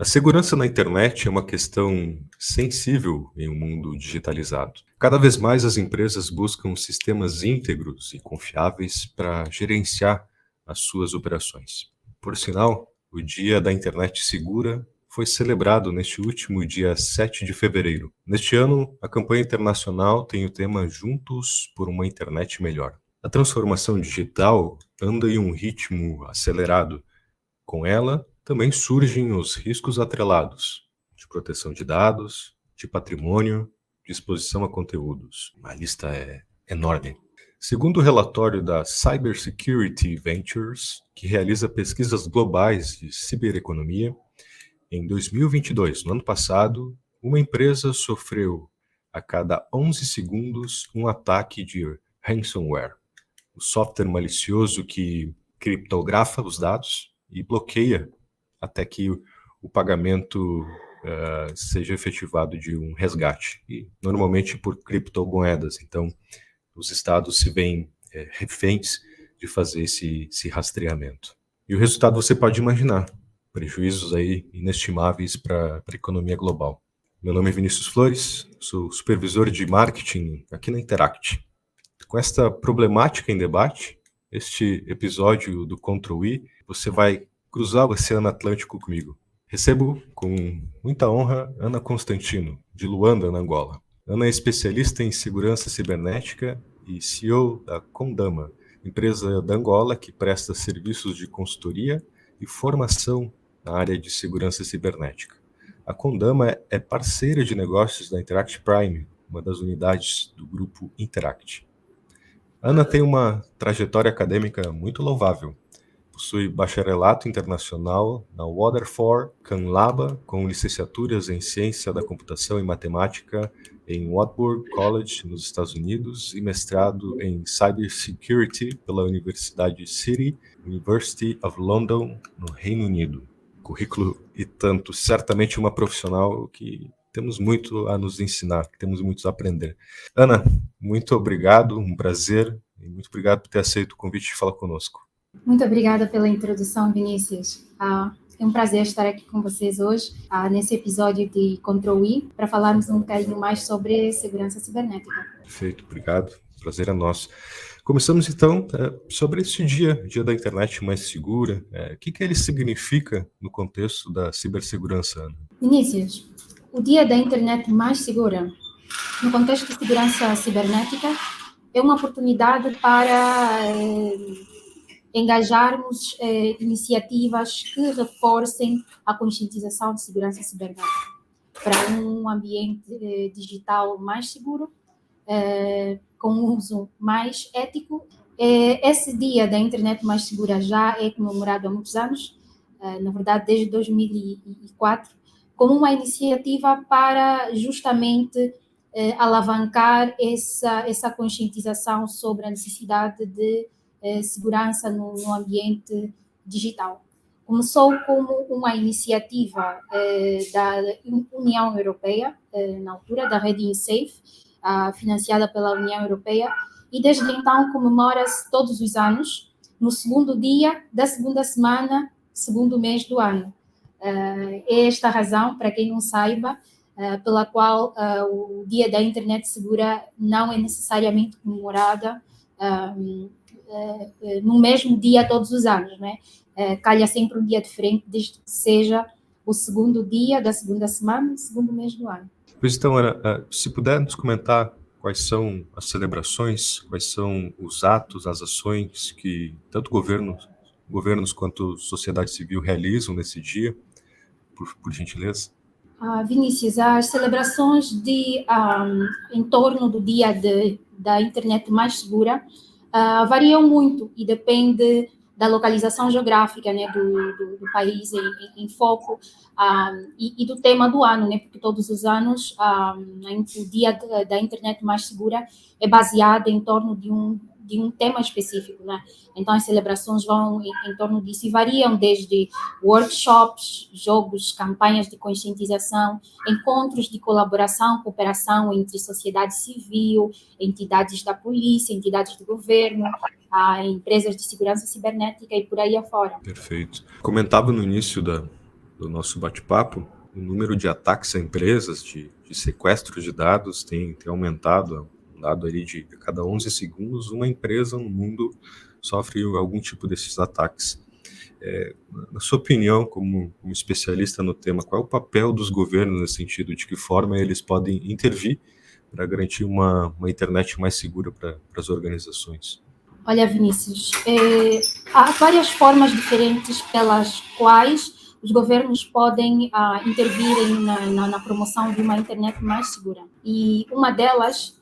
A segurança na internet é uma questão sensível em um mundo digitalizado. Cada vez mais as empresas buscam sistemas íntegros e confiáveis para gerenciar as suas operações. Por sinal, o Dia da Internet Segura foi celebrado neste último dia 7 de fevereiro. Neste ano, a campanha internacional tem o tema Juntos por uma Internet Melhor. A transformação digital anda em um ritmo acelerado. Com ela, também surgem os riscos atrelados de proteção de dados, de patrimônio, de exposição a conteúdos. A lista é enorme. Segundo o relatório da Cybersecurity Ventures, que realiza pesquisas globais de cibereconomia, em 2022, no ano passado, uma empresa sofreu a cada 11 segundos um ataque de ransomware, o software malicioso que criptografa os dados e bloqueia até que o pagamento seja efetivado de um resgate, e normalmente por criptomoedas. Então, os estados se veem reféns de fazer esse rastreamento. E o resultado você pode imaginar, prejuízos aí inestimáveis para a economia global. Meu nome é Vinícius Flores, sou supervisor de marketing aqui na Interact. Com esta problemática em debate, este episódio do Ctrl I, você vai cruzar o Oceano Atlântico comigo. Recebo com muita honra Ana Constantino, de Luanda, na Angola. Ana é especialista em segurança cibernética e CEO da Condama, empresa da Angola que presta serviços de consultoria e formação na área de segurança cibernética. A Condama é parceira de negócios da Interact Prime, uma das unidades do grupo Interact. Ana tem uma trajetória acadêmica muito louvável. Possui bacharelato internacional na Waterford Canlaba, com licenciaturas em Ciência da Computação e Matemática em Wartburg College, nos Estados Unidos, e mestrado em Cybersecurity pela Universidade City, University of London, no Reino Unido. Currículo e tanto, certamente uma profissional que temos muito a nos ensinar, que temos muito a aprender. Ana, muito obrigado, um prazer, e muito obrigado por ter aceito o convite de falar conosco. Muito obrigada pela introdução, Vinícius. É um prazer estar aqui com vocês hoje, nesse episódio de Ctrl I, para falarmos um bocadinho mais sobre segurança cibernética. Perfeito, obrigado. Prazer é nosso. Começamos então sobre esse dia da internet mais segura. O que ele significa no contexto da cibersegurança, Ana? Vinícius, o dia da internet mais segura, no contexto de segurança cibernética, é uma oportunidade para engajarmos iniciativas que reforcem a conscientização de segurança cibernética para um ambiente digital mais seguro, com um uso mais ético. Esse dia da internet mais segura já é comemorado há muitos anos, na verdade desde 2004, como uma iniciativa para justamente alavancar essa conscientização sobre a necessidade de segurança no ambiente digital. Começou como uma iniciativa da União Europeia, na altura, da rede InSafe, financiada pela União Europeia, e desde então comemora-se todos os anos, no segundo dia da segunda semana, segundo mês do ano. É esta a razão, para quem não saiba, pela qual o Dia da Internet Segura não é necessariamente comemorada no mesmo dia todos os anos, né? Calha sempre um dia diferente, desde que seja o segundo dia da segunda semana, segundo mês do ano. Pois então, Ana, se puder nos comentar quais são as celebrações, quais são os atos, as ações que tanto governos quanto sociedade civil realizam nesse dia, por gentileza. Vinícius, as celebrações em torno do dia da internet mais segura variam muito e depende da localização geográfica, né, do país em foco, e do tema do ano, né, porque todos os anos o dia da internet mais segura é baseado em torno de um tema específico, né? Então as celebrações vão em torno disso e variam desde workshops, jogos, campanhas de conscientização, encontros de colaboração, cooperação entre sociedade civil, entidades da polícia, entidades do governo, empresas de segurança cibernética e por aí afora. Perfeito. Comentava no início do do nosso bate-papo, o número de ataques a empresas, de sequestro de dados tem aumentado. Um dado ali de cada 11 segundos, uma empresa no mundo sofre algum tipo desses ataques. Na sua opinião, como especialista no tema, qual é o papel dos governos nesse sentido? De que forma eles podem intervir para garantir uma internet mais segura para as organizações? Olha, Vinícius, há várias formas diferentes pelas quais os governos podem intervirem na promoção de uma internet mais segura. E uma delas,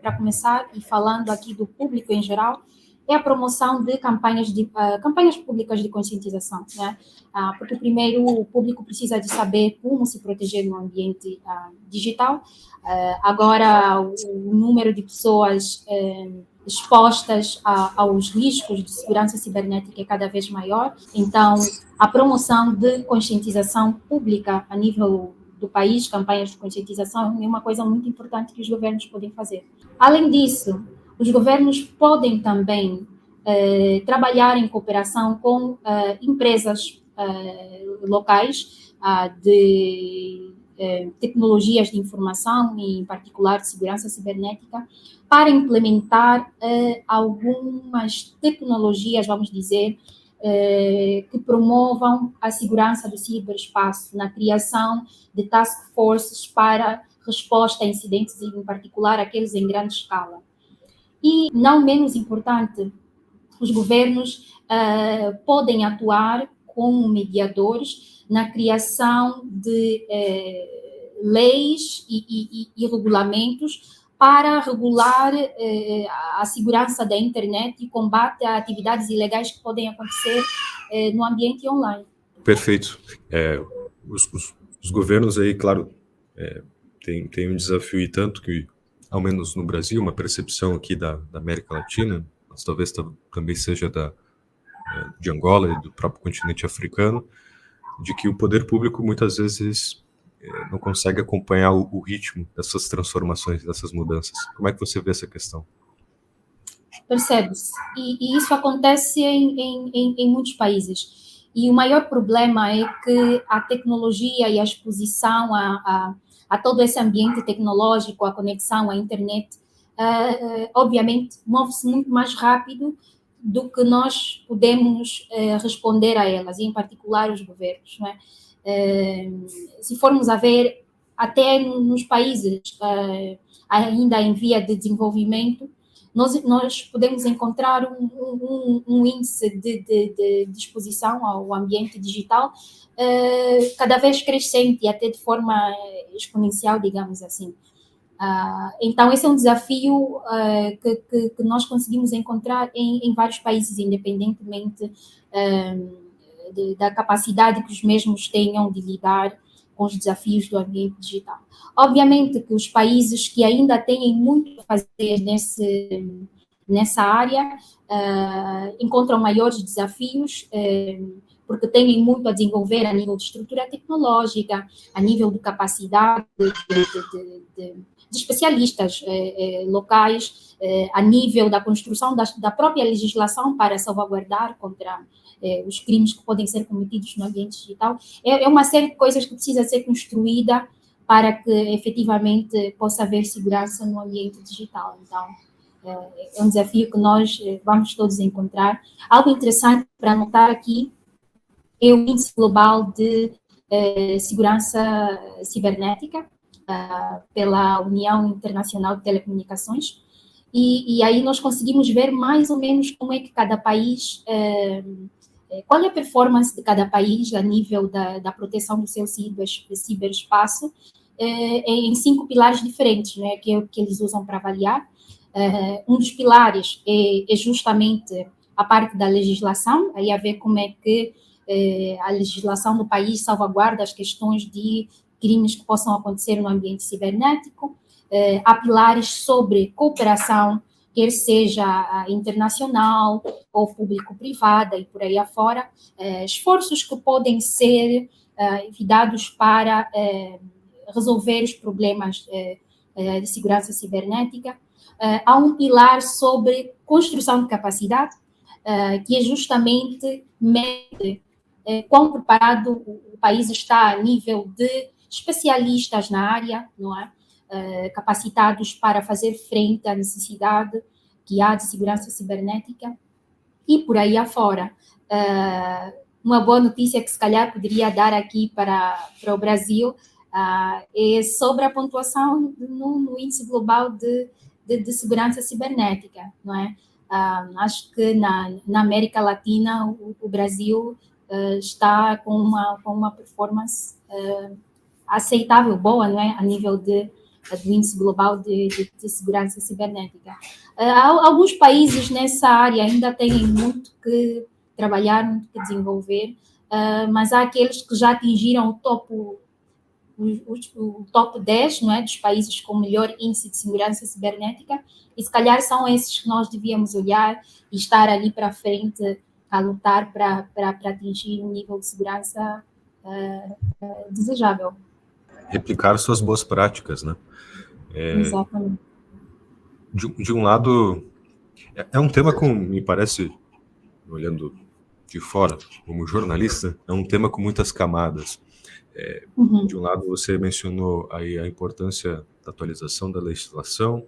para começar, e falando aqui do público em geral, é a promoção de campanhas públicas de conscientização, né? Porque primeiro o público precisa de saber como se proteger no ambiente digital. Agora o número de pessoas expostas aos riscos de segurança cibernética é cada vez maior. Então, a promoção de conscientização pública a nível do país, campanhas de conscientização, é uma coisa muito importante que os governos podem fazer. Além disso, os governos podem também trabalhar em cooperação com empresas locais de tecnologias de informação e, em particular, de segurança cibernética, para implementar algumas tecnologias, vamos dizer, que promovam a segurança do ciberespaço, na criação de task forces para resposta a incidentes, em particular aqueles em grande escala. E, não menos importante, os governos podem atuar como mediadores na criação de leis e regulamentos para regular a segurança da internet e combate a atividades ilegais que podem acontecer no ambiente online. Perfeito. Os governos aí, claro, tem um desafio, e tanto que, ao menos no Brasil, uma percepção aqui da América Latina, mas talvez também seja de Angola e do próprio continente africano, de que o poder público muitas vezes não consegue acompanhar o ritmo dessas transformações, dessas mudanças. Como é que você vê essa questão? Percebe-se. E isso acontece em muitos países. E o maior problema é que a tecnologia e a exposição a todo esse ambiente tecnológico, a conexão à internet, obviamente, move-se muito mais rápido do que nós podemos responder a elas, e em particular os governos, não é? Se formos a ver, até nos países ainda em via de desenvolvimento, nós podemos encontrar um índice de exposição ao ambiente digital cada vez crescente e até de forma exponencial, digamos assim. Então, esse é um desafio que nós conseguimos encontrar em vários países, independentemente da capacidade que os mesmos tenham de lidar com os desafios do ambiente digital. Obviamente que os países que ainda têm muito a fazer nessa área encontram maiores desafios, porque têm muito a desenvolver a nível de estrutura tecnológica, a nível de capacidade de especialistas locais, a nível da construção da própria legislação para salvaguardar contra os crimes que podem ser cometidos no ambiente digital. É uma série de coisas que precisa ser construída para que efetivamente possa haver segurança no ambiente digital. Então, é um desafio que nós vamos todos encontrar. Algo interessante para notar aqui é o Índice Global de Segurança Cibernética, pela União Internacional de Telecomunicações, e aí nós conseguimos ver mais ou menos como é que cada país, qual é a performance de cada país a nível da proteção do seu ciberespaço, em 5 pilares diferentes, né, que é o que eles usam para avaliar. Um dos pilares é justamente a parte da legislação, aí a ver como é que a legislação do país salvaguarda as questões de crimes que possam acontecer no ambiente cibernético. Há pilares sobre cooperação, quer seja internacional ou público-privada e por aí afora, esforços que podem ser dados para resolver os problemas de segurança cibernética. Há um pilar sobre construção de capacidade, que é justamente medir quão preparado o país está a nível de especialistas na área, não é? Capacitados para fazer frente à necessidade que há de segurança cibernética e por aí afora. Uma boa notícia que se calhar poderia dar aqui para o Brasil é sobre a pontuação no índice global de segurança cibernética, não é? Acho que na América Latina o Brasil está com uma performance aceitável, boa, não é? A nível do índice global de segurança cibernética. Alguns países nessa área ainda têm muito que trabalhar, muito que desenvolver, mas há aqueles que já atingiram o top 10, não é, dos países com melhor índice de segurança cibernética, e se calhar são esses que nós devíamos olhar e estar ali para frente a lutar para atingir um nível de segurança desejável. Replicar suas boas práticas, né? Exatamente. De um lado, é um tema com, me parece, olhando de fora, como jornalista, é um tema com muitas camadas. De um lado, você mencionou aí a importância da atualização da legislação,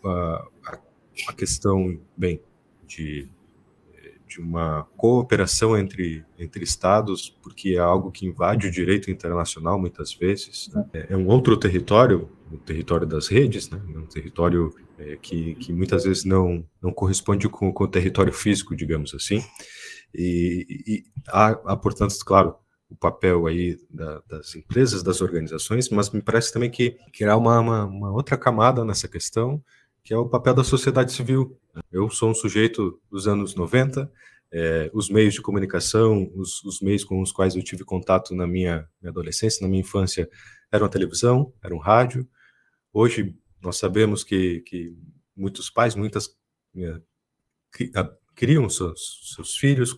a questão, bem, de uma cooperação entre estados, porque é algo que invade o direito internacional muitas vezes, né? É um outro território, o território das redes, né? Um território que muitas vezes não corresponde com o território físico, digamos assim, e há, portanto, claro, o papel aí das empresas, das organizações, mas me parece também que há uma outra camada nessa questão, que é o papel da sociedade civil. Eu sou um sujeito dos anos 90, os meios de comunicação, os meios com os quais eu tive contato na minha adolescência, na minha infância, eram a televisão, era um rádio. Hoje, nós sabemos que muitos pais, criam seus filhos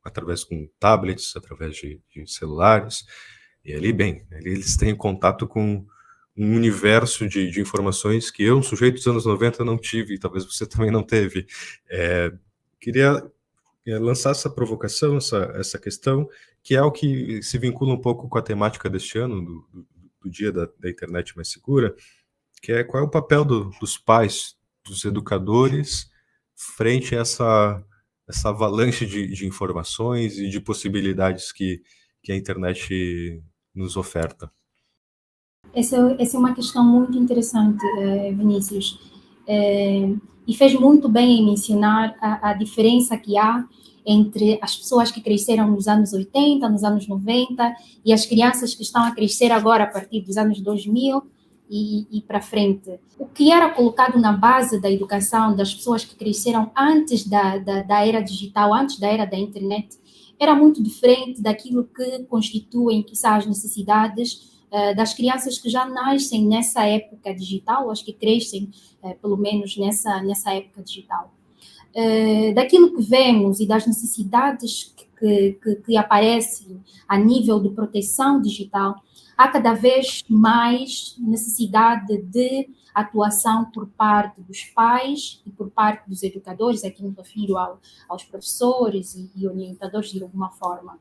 através com tablets, através de celulares, e ali, bem, eles têm contato com um universo de informações que eu, um sujeito dos anos 90, não tive, e talvez você também não teve. Queria lançar essa provocação, essa questão, que é o que se vincula um pouco com a temática deste ano, do Dia da Internet Mais Segura, que é qual é o papel dos pais, dos educadores, frente a essa avalanche de informações e de possibilidades que a internet nos oferta. Essa é uma questão muito interessante, Vinícius, e fez muito bem em mencionar a diferença que há entre as pessoas que cresceram nos anos 80, nos anos 90, e as crianças que estão a crescer agora a partir dos anos 2000 e para frente. O que era colocado na base da educação das pessoas que cresceram antes da era digital, antes da era da internet, era muito diferente daquilo que constituem, quizás, as necessidades das crianças que já nascem nessa época digital, as que crescem, pelo menos, nessa época digital. Daquilo que vemos e das necessidades que aparecem a nível de proteção digital, há cada vez mais necessidade de atuação por parte dos pais e por parte dos educadores, aqui me refiro aos professores e orientadores de alguma forma.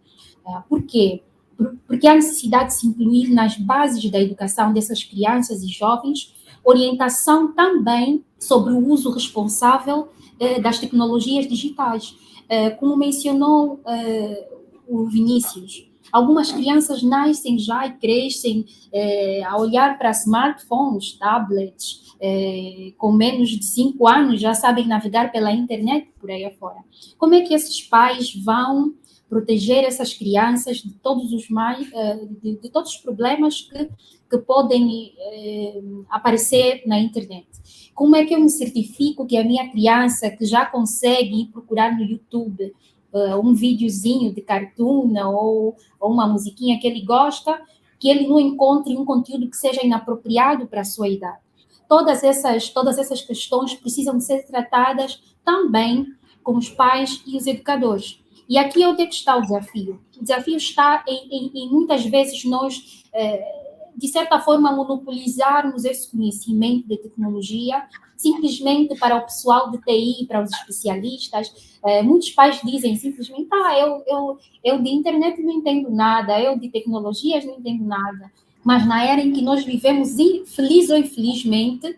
Por quê? Porque há necessidade de se incluir nas bases da educação dessas crianças e jovens orientação também sobre o uso responsável das tecnologias digitais. Como mencionou o Vinícius, algumas crianças nascem já e crescem a olhar para smartphones, tablets, com menos de 5 anos já sabem navegar pela internet por aí afora. Como é que esses pais vão proteger essas crianças de todos os de todos os problemas que podem aparecer na internet? Como é que eu me certifico que a minha criança, que já consegue ir procurar no YouTube um videozinho de cartoon ou uma musiquinha que ele gosta, que ele não encontre um conteúdo que seja inapropriado para a sua idade? Todas essas questões precisam ser tratadas também com os pais e os educadores. E aqui é onde está o desafio. O desafio está em muitas vezes nós de certa forma, monopolizarmos esse conhecimento de tecnologia simplesmente para o pessoal de TI, para os especialistas. Muitos pais dizem simplesmente, eu de internet não entendo nada, eu de tecnologias não entendo nada. Mas na era em que nós vivemos, feliz ou infelizmente,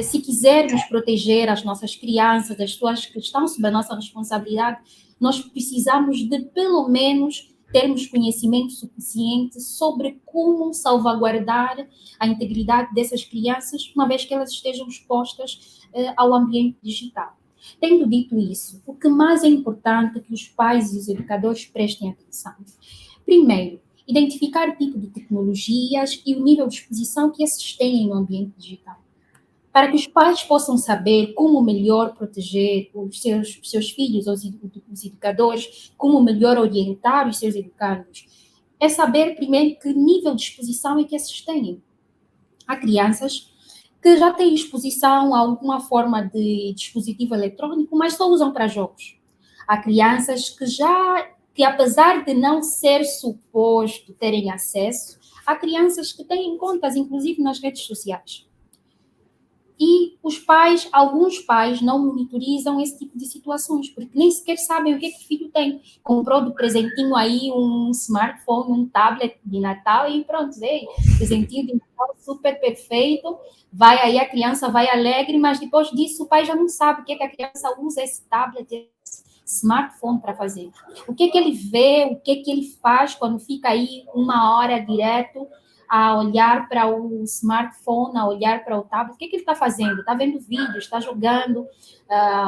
se quisermos proteger as nossas crianças, as pessoas que estão sob a nossa responsabilidade, nós precisamos de, pelo menos, termos conhecimento suficiente sobre como salvaguardar a integridade dessas crianças, uma vez que elas estejam expostas ao ambiente digital. Tendo dito isso, o que mais é importante que os pais e os educadores prestem atenção? Primeiro, identificar o tipo de tecnologias e o nível de exposição que esses têm no ambiente digital, para que os pais possam saber como melhor proteger os seus filhos, os educadores, como melhor orientar os seus educandos. É saber, primeiro, que nível de exposição é que esses têm. Há crianças que já têm exposição a alguma forma de dispositivo eletrônico, mas só usam para jogos. Há crianças que apesar de não ser suposto terem acesso, há crianças que têm contas, inclusive nas redes sociais. E alguns pais não monitorizam esse tipo de situações, porque nem sequer sabem o que o filho tem. Comprou de presentinho aí um smartphone, um tablet de Natal e pronto, presentinho de Natal super perfeito. Vai aí, a criança vai alegre, mas depois disso o pai já não sabe o que a criança usa esse tablet, esse smartphone para fazer. O que ele vê, o que ele faz quando fica aí 1 hora direto a olhar para o smartphone, a olhar para o tablet, o que ele está fazendo? Está vendo vídeos, está jogando,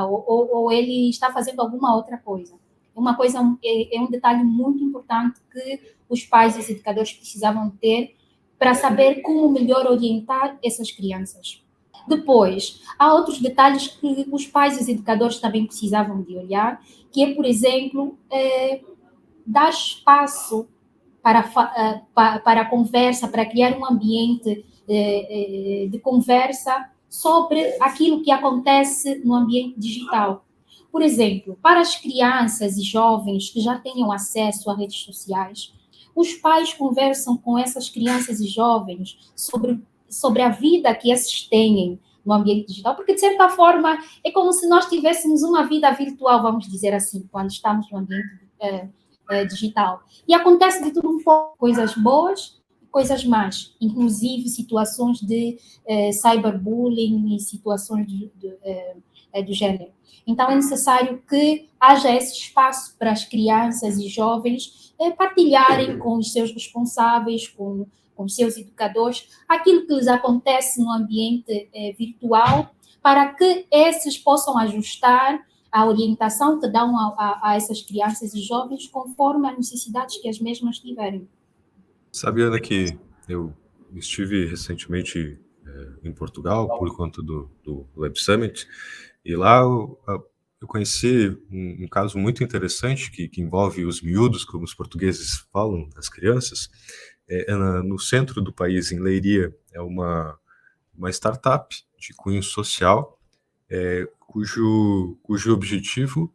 ou ele está fazendo alguma outra coisa. É um detalhe muito importante que os pais e os educadores precisavam ter para saber como melhor orientar essas crianças. Depois, há outros detalhes que os pais e os educadores também precisavam de olhar, que é, por exemplo, dar espaço para a conversa, para criar um ambiente de conversa sobre aquilo que acontece no ambiente digital. Por exemplo, para as crianças e jovens que já tenham acesso a redes sociais, os pais conversam com essas crianças e jovens sobre a vida que esses têm no ambiente digital, porque, de certa forma, é como se nós tivéssemos uma vida virtual, vamos dizer assim, quando estamos no ambiente digital. E acontece de tudo um pouco, coisas boas e coisas más, inclusive situações de cyberbullying e situações do gênero. Então, é necessário que haja esse espaço para as crianças e jovens partilharem com os seus responsáveis, com os seus educadores, aquilo que lhes acontece no ambiente virtual, para que esses possam ajustar a orientação que dão a essas crianças e jovens conforme as necessidades que as mesmas tiverem. Sabe, Ana, que eu estive recentemente em Portugal por conta do Web Summit, e lá eu conheci um caso muito interessante que envolve os miúdos, como os portugueses falam, as crianças. No centro do país, em Leiria, é uma startup de cunho social, cujo objetivo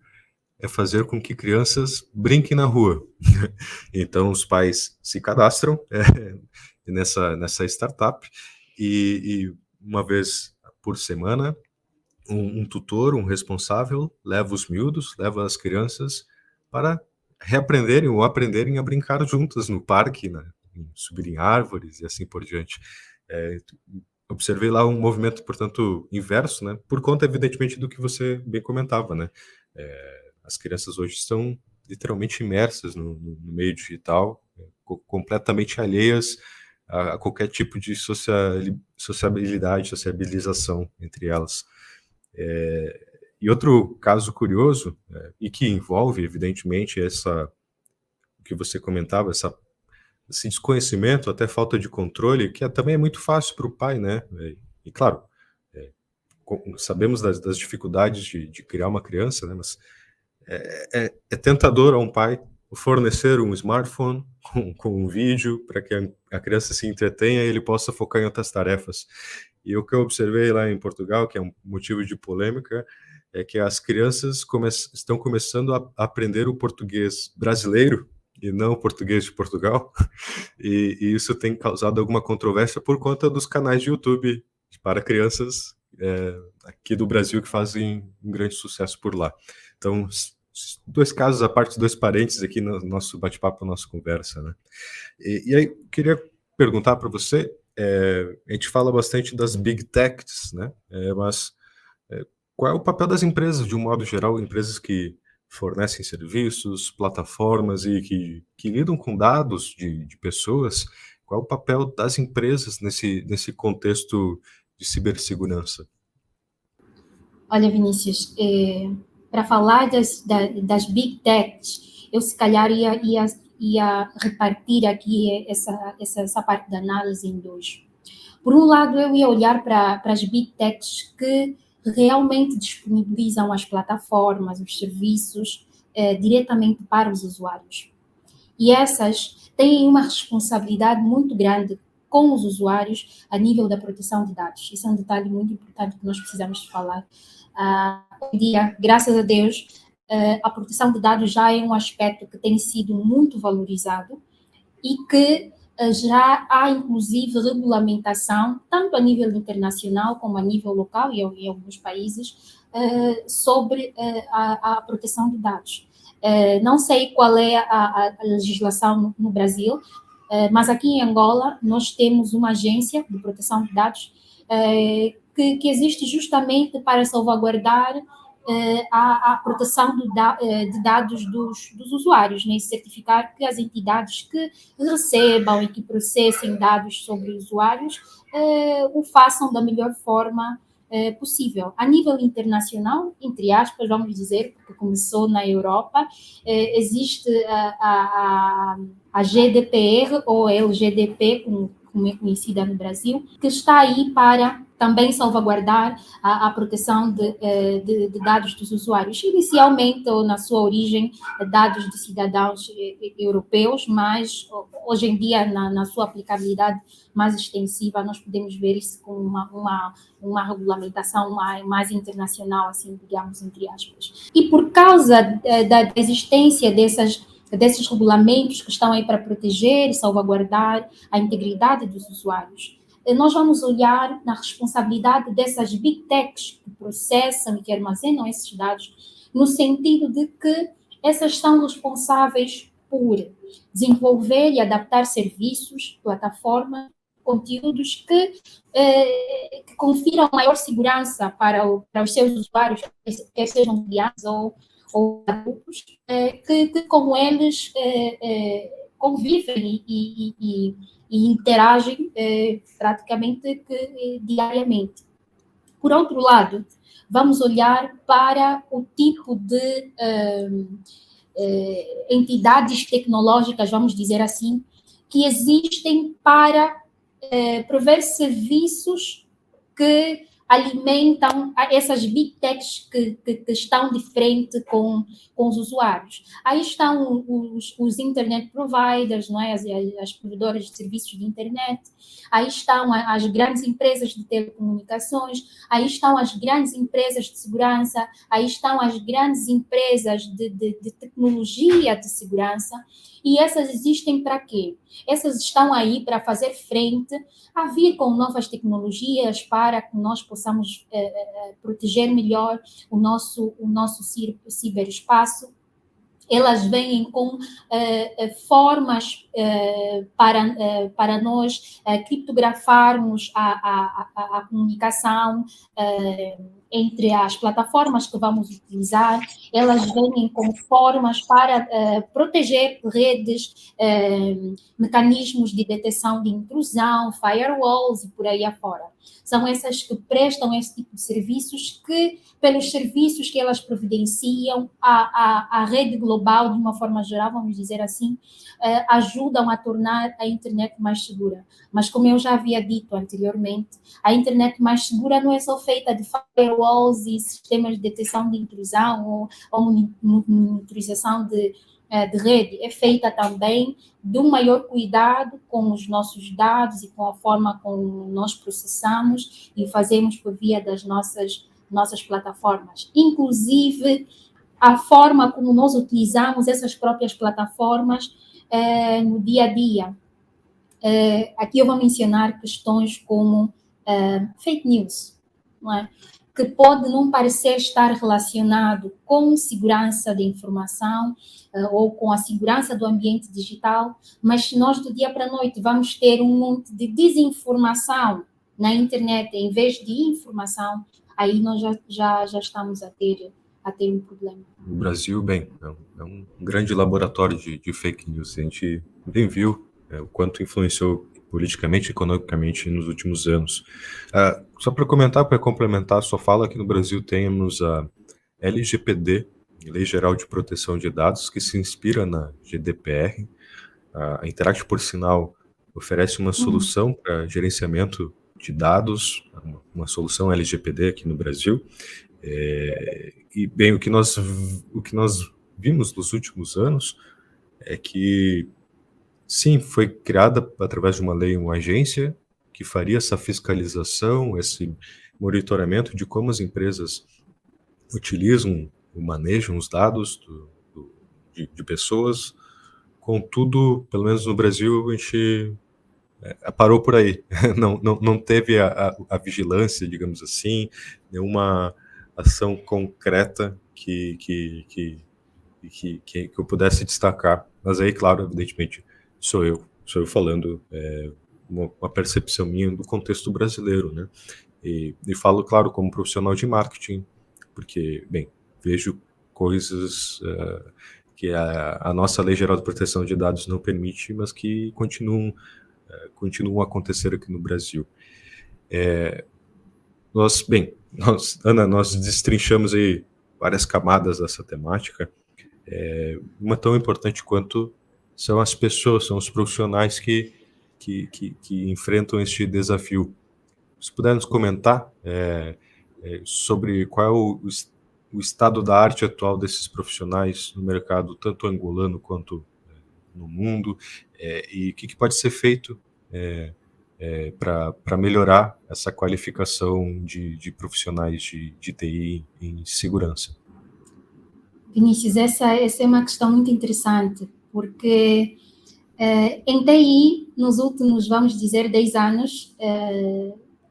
é fazer com que crianças brinquem na rua. Então, os pais se cadastram nessa startup e uma vez por semana, um tutor, um responsável, leva os miúdos, leva as crianças para reaprenderem ou aprenderem a brincar juntas no parque, né? Subir em árvores e assim por diante. Observei lá um movimento, portanto, inverso, né? Por conta, evidentemente, do que você bem comentava, né? As crianças hoje estão literalmente imersas no meio digital, completamente alheias a qualquer tipo de sociabilidade, sociabilização entre elas. E outro caso curioso, e que envolve, evidentemente, o que você comentava, esse desconhecimento, até falta de controle, que também é muito fácil para o pai, né? E claro, sabemos das dificuldades de criar uma criança, né? Mas é tentador a um pai fornecer um smartphone com um vídeo para que a criança se entretenha e ele possa focar em outras tarefas. E o que eu observei lá em Portugal, que é um motivo de polêmica, é que as crianças estão começando a aprender o português brasileiro e não português de Portugal, e isso tem causado alguma controvérsia por conta dos canais de YouTube para crianças aqui do Brasil que fazem um grande sucesso por lá. Então, dois casos à parte, dois parênteses aqui no nosso bate-papo, na nossa conversa, né? E aí, queria perguntar para você, a gente fala bastante das big techs, né? Mas qual é o papel das empresas, de um modo geral, empresas que fornecem serviços, plataformas e que lidam com dados de pessoas? Qual é o papel das empresas nesse contexto de cibersegurança? Olha, Vinícius, para falar das big techs, eu se calhar ia repartir aqui essa parte da análise em dois. Por um lado, eu ia olhar para as big techs que realmente disponibilizam as plataformas, os serviços, diretamente para os usuários. E essas têm uma responsabilidade muito grande com os usuários a nível da proteção de dados. Isso é um detalhe muito importante que nós precisamos falar. Hoje em dia, graças a Deus, a proteção de dados já é um aspecto que tem sido muito valorizado e que já há, inclusive, regulamentação, tanto a nível internacional como a nível local e em alguns países, sobre a proteção de dados. Não sei qual é a legislação no Brasil, mas aqui em Angola nós temos uma agência de proteção de dados que existe justamente para salvaguardar a proteção de dados dos usuários, né? E certificar que as entidades que recebam e que processem dados sobre usuários o façam da melhor forma possível. A nível internacional, entre aspas, vamos dizer, porque começou na Europa, existe a GDPR ou LGDP, como é conhecida no Brasil, que está aí para também salvaguardar a proteção de dados dos usuários. Inicialmente, ou na sua origem, dados de cidadãos europeus, mas hoje em dia, na sua aplicabilidade mais extensiva, nós podemos ver isso com uma regulamentação mais internacional, assim, digamos, entre aspas. E por causa da existência desses regulamentos que estão aí para proteger e salvaguardar a integridade dos usuários, nós vamos olhar na responsabilidade dessas big techs que processam e que armazenam esses dados, no sentido de que essas são responsáveis por desenvolver e adaptar serviços, plataformas, conteúdos que confiram maior segurança para os seus usuários, quer sejam crianças ou adultos, que com eles convivem e interagem praticamente diariamente. Por outro lado, vamos olhar para o tipo de entidades tecnológicas, vamos dizer assim, que existem para prover serviços que alimentam essas big techs que estão de frente com os usuários. Aí estão os internet providers, não é? As provedoras de serviços de internet, aí estão as grandes empresas de telecomunicações, aí estão as grandes empresas de segurança, aí estão as grandes empresas de tecnologia de segurança, e essas existem para quê? Essas estão aí para fazer frente a vir com novas tecnologias para que nós possamos proteger melhor o nosso ciberespaço. Elas vêm com formas para nós criptografarmos a comunicação entre as plataformas que vamos utilizar. Elas vêm com formas para proteger redes, mecanismos de detecção de intrusão, firewalls e por aí afora. São essas que prestam esse tipo de serviços que, pelos serviços que elas providenciam, a rede global, de uma forma geral, vamos dizer assim, ajudam a tornar a internet mais segura. Mas, como eu já havia dito anteriormente, a internet mais segura não é só feita de firewalls e sistemas de detecção de intrusão ou monitorização de rede, é feita também de um maior cuidado com os nossos dados e com a forma como nós processamos e fazemos por via das nossas plataformas. Inclusive, a forma como nós utilizamos essas próprias plataformas no dia a dia. Aqui eu vou mencionar questões como fake news, não é? Que pode não parecer estar relacionado com segurança da informação ou com a segurança do ambiente digital, mas se nós do dia para a noite vamos ter um monte de desinformação na internet em vez de informação, aí nós já estamos a ter um problema. O Brasil, bem, é um grande laboratório de fake news. A gente bem viu o quanto influenciou politicamente e economicamente nos últimos anos. Só para comentar, para complementar a sua fala, aqui no Brasil temos a LGPD, Lei Geral de Proteção de Dados, que se inspira na GDPR. A Interact, por sinal, oferece uma solução para gerenciamento de dados, uma solução LGPD aqui no Brasil. E, bem, o que nós vimos nos últimos anos é que, sim, foi criada através de uma lei uma agência que faria essa fiscalização, esse monitoramento de como as empresas utilizam ou manejam os dados de pessoas. Contudo, pelo menos no Brasil, a gente parou por aí. Não teve a vigilância, digamos assim, nenhuma ação concreta que eu pudesse destacar. Mas aí, claro, evidentemente, sou eu falando uma percepção minha do contexto brasileiro, né? E falo, claro, como profissional de marketing, porque, bem, vejo coisas que a nossa Lei Geral de Proteção de Dados não permite, mas que continuam a acontecer aqui no Brasil. Ana, nós destrinchamos aí várias camadas dessa temática. Uma tão importante quanto são as pessoas, são os profissionais que enfrentam este desafio. Se puder nos comentar sobre qual é o estado da arte atual desses profissionais no mercado, tanto angolano quanto no mundo, e o que pode ser feito para melhorar essa qualificação de profissionais de TI em segurança. Vinícius, essa é uma questão muito interessante, porque em TI, nos últimos, vamos dizer, 10 anos,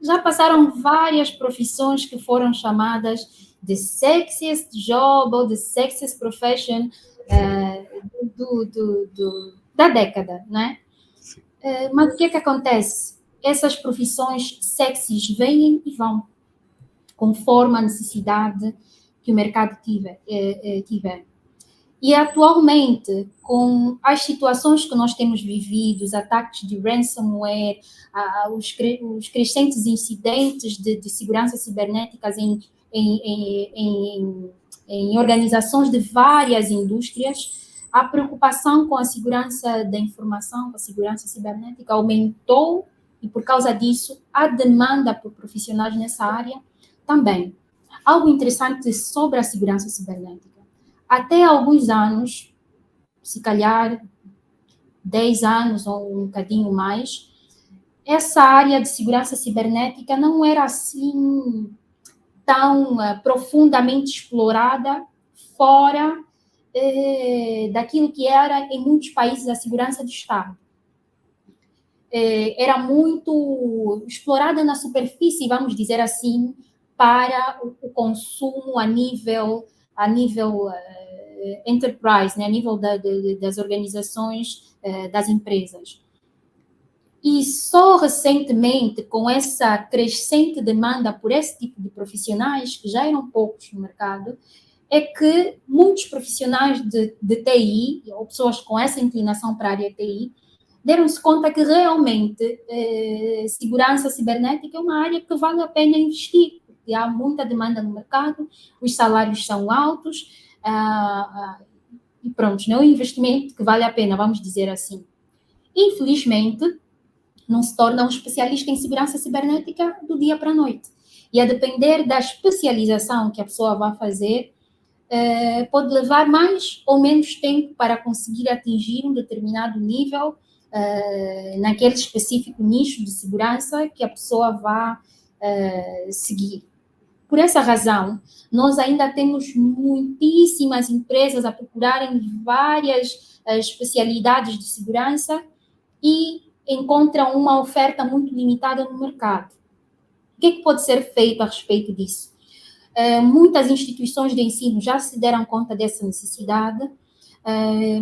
já passaram várias profissões que foram chamadas de sexiest job ou de sexiest profession da década, né? Mas o que acontece? Essas profissões sexys vêm e vão, conforme a necessidade que o mercado tiver. E atualmente, com as situações que nós temos vivido, os ataques de ransomware, os crescentes incidentes de segurança cibernética em organizações de várias indústrias, a preocupação com a segurança da informação, com a segurança cibernética aumentou e, por causa disso, a demanda por profissionais nessa área também. Algo interessante sobre a segurança cibernética. Até alguns anos, se calhar 10 anos ou um bocadinho mais, essa área de segurança cibernética não era assim tão profundamente explorada fora daquilo que era em muitos países a segurança do Estado. Era muito explorada na superfície, vamos dizer assim, para o consumo a nível enterprise, né, a nível das organizações, das empresas. E só recentemente, com essa crescente demanda por esse tipo de profissionais, que já eram poucos no mercado, é que muitos profissionais de TI, ou pessoas com essa inclinação para a área TI, deram-se conta que realmente segurança cibernética é uma área que vale a pena investir, porque há muita demanda no mercado, os salários são altos, e pronto, não é um investimento que vale a pena, vamos dizer assim. Infelizmente, não se torna um especialista em segurança cibernética do dia para a noite. E a depender da especialização que a pessoa vai fazer, pode levar mais ou menos tempo para conseguir atingir um determinado nível naquele específico nicho de segurança que a pessoa vai seguir. Por essa razão, nós ainda temos muitíssimas empresas a procurarem várias especialidades de segurança e encontram uma oferta muito limitada no mercado. O que pode ser feito a respeito disso? Muitas instituições de ensino já se deram conta dessa necessidade,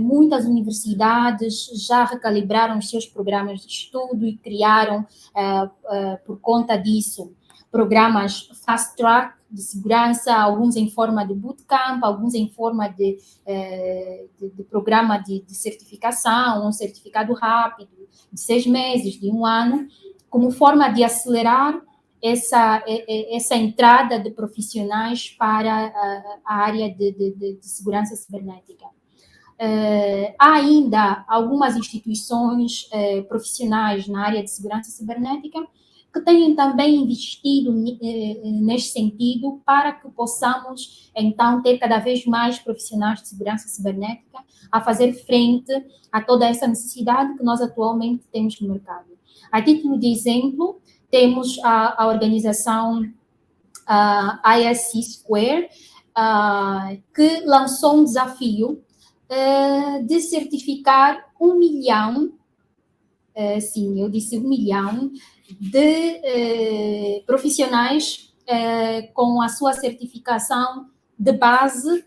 muitas universidades já recalibraram os seus programas de estudo e criaram, por conta disso, programas fast track de segurança, alguns em forma de bootcamp, alguns em forma de programa de certificação, um certificado rápido de 6 meses, de 1 ano, como forma de acelerar essa entrada de profissionais para a área de segurança cibernética. Há ainda algumas instituições profissionais na área de segurança cibernética que têm também investido neste sentido para que possamos, então, ter cada vez mais profissionais de segurança cibernética a fazer frente a toda essa necessidade que nós atualmente temos no mercado. A título de exemplo, temos a organização ISC Square, que lançou um desafio de certificar 1 milhão, sim, eu disse 1 milhão, de profissionais com a sua certificação de base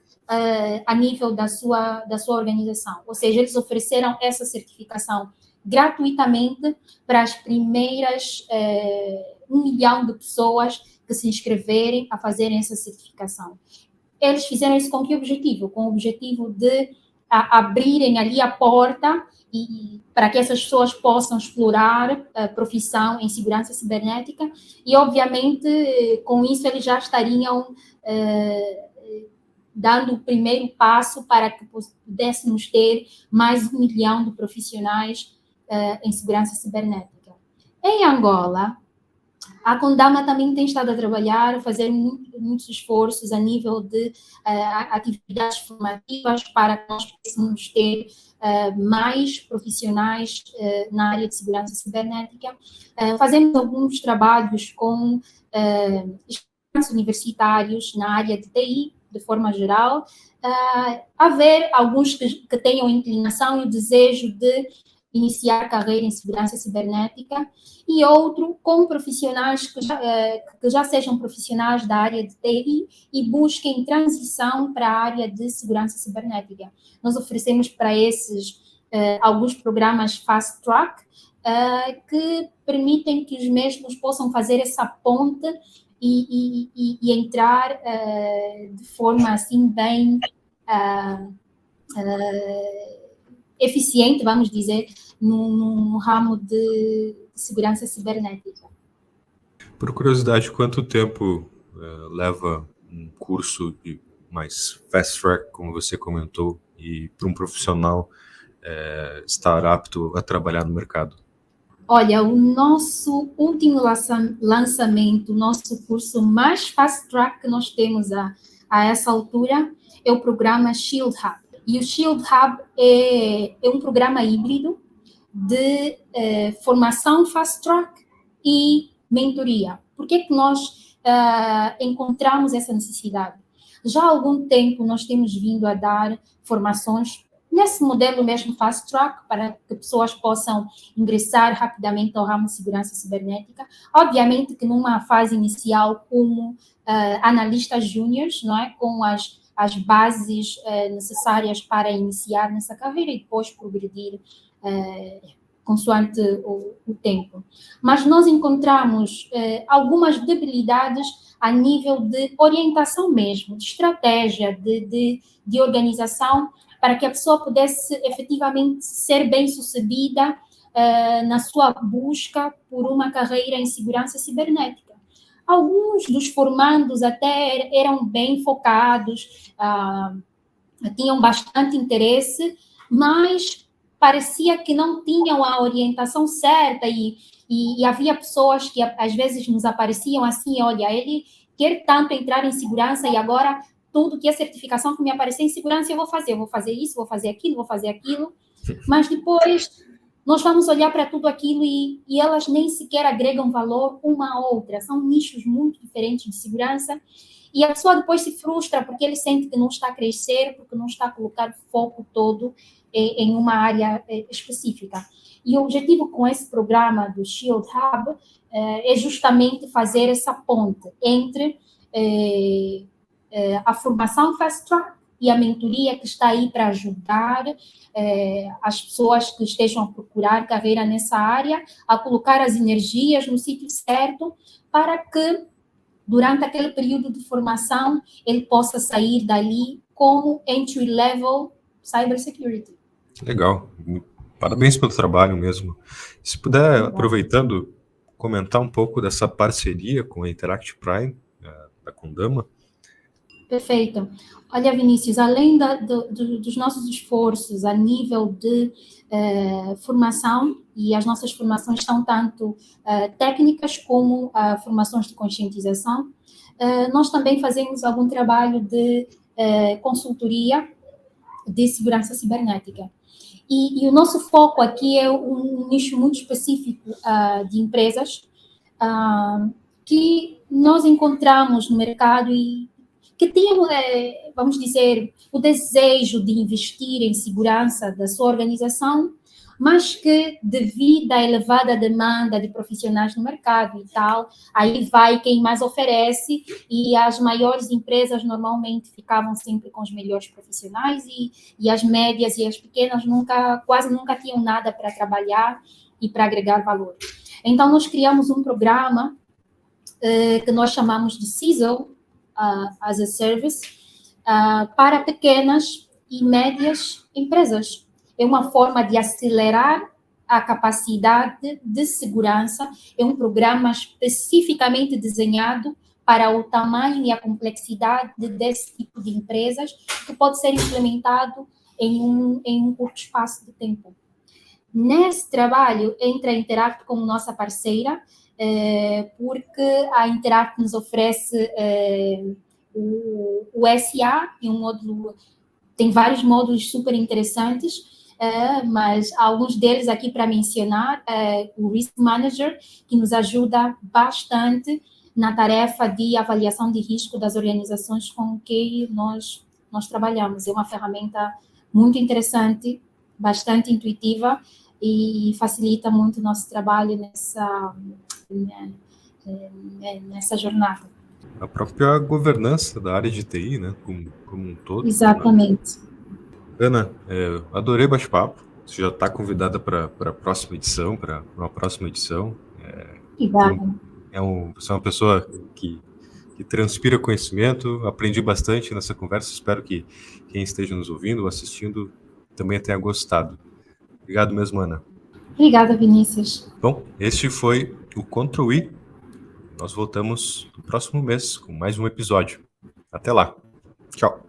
a nível da sua organização. Ou seja, eles ofereceram essa certificação gratuitamente para as primeiras 1 milhão de pessoas que se inscreverem a fazerem essa certificação. Eles fizeram isso com que objetivo? Com o objetivo de abrirem ali a porta e para que essas pessoas possam explorar a profissão em segurança cibernética e, obviamente, com isso eles já estariam dando o primeiro passo para que pudéssemos ter mais 1 milhão de profissionais em segurança cibernética. Em Angola, a Condama também tem estado a trabalhar, a fazer muitos esforços a nível de atividades formativas para que nós possamos ter mais profissionais na área de segurança cibernética. Fazemos alguns trabalhos com estudantes universitários na área de TI, de forma geral. Haver alguns que tenham inclinação e o desejo de iniciar carreira em segurança cibernética e outro com profissionais que já sejam profissionais da área de TI e busquem transição para a área de segurança cibernética. Nós oferecemos para esses alguns programas fast track que permitem que os mesmos possam fazer essa ponte e entrar de forma assim bem eficiente, vamos dizer, no ramo de segurança cibernética. Por curiosidade, quanto tempo leva um curso de mais fast track, como você comentou, e para um profissional estar apto a trabalhar no mercado? Olha, o nosso último lançamento, o nosso curso mais fast track que nós temos a essa altura é o programa Shield Hub. E o Shield Hub é um programa híbrido de formação fast track e mentoria. Por que nós encontramos essa necessidade? Já há algum tempo nós temos vindo a dar formações nesse modelo mesmo fast track para que pessoas possam ingressar rapidamente ao ramo de segurança cibernética. Obviamente que numa fase inicial como analistas júniores, não é? Com as bases necessárias para iniciar nessa carreira e depois progredir consoante o tempo. Mas nós encontramos algumas debilidades a nível de orientação mesmo, de estratégia, de organização, para que a pessoa pudesse efetivamente ser bem-sucedida na sua busca por uma carreira em segurança cibernética. Alguns dos formandos até eram bem focados, tinham bastante interesse, mas parecia que não tinham a orientação certa e havia pessoas que às vezes nos apareciam assim, olha, ele quer tanto entrar em segurança e agora tudo que é certificação que me aparecer em segurança eu vou fazer isso, vou fazer aquilo, mas depois nós vamos olhar para tudo aquilo e elas nem sequer agregam valor uma à outra. São nichos muito diferentes de segurança e a pessoa depois se frustra porque ele sente que não está a crescer, porque não está a colocar o foco todo em uma área específica. E o objetivo com esse programa do Shield Hub é justamente fazer essa ponte entre a formação Fast Track e a mentoria que está aí para ajudar as pessoas que estejam a procurar carreira nessa área a colocar as energias no sítio certo para que, durante aquele período de formação, ele possa sair dali como entry-level cybersecurity. Legal. Parabéns pelo trabalho mesmo. Se puder, aproveitando, comentar um pouco dessa parceria com a Interact Prime, da Condama. Perfeito. Olha, Vinícius, além dos nossos esforços a nível de formação, e as nossas formações são tanto técnicas como formações de conscientização, nós também fazemos algum trabalho de consultoria de segurança cibernética. E o nosso foco aqui é um nicho muito específico de empresas que nós encontramos no mercado e que tenham, vamos dizer, o desejo de investir em segurança da sua organização, mas que, devido à elevada demanda de profissionais no mercado e tal, aí vai quem mais oferece, e as maiores empresas normalmente ficavam sempre com os melhores profissionais, e as médias e as pequenas quase nunca tinham nada para trabalhar e para agregar valor. Então, nós criamos um programa que nós chamamos de CISO, as a Service, para pequenas e médias empresas. É uma forma de acelerar a capacidade de segurança, é um programa especificamente desenhado para o tamanho e a complexidade desse tipo de empresas, que pode ser implementado em um curto espaço de tempo. Nesse trabalho, entra a Interact como nossa parceira, porque a Interact nos oferece o SA, e um módulo, tem vários módulos super interessantes, mas alguns deles aqui para mencionar, o Risk Manager, que nos ajuda bastante na tarefa de avaliação de risco das organizações com que nós trabalhamos. É uma ferramenta muito interessante, bastante intuitiva e facilita muito o nosso trabalho nessa jornada. A própria governança da área de TI, né, como um todo. Exatamente. Ana, adorei o bate-papo. Você já está convidada para a próxima edição, para uma próxima edição. Obrigada. Você é uma pessoa que transpira conhecimento, aprendi bastante nessa conversa, espero que quem esteja nos ouvindo ou assistindo também tenha gostado. Obrigado mesmo, Ana. Obrigada, Vinícius. Bom, este foi o Ctrl I. Nós voltamos no próximo mês com mais um episódio. Até lá. Tchau.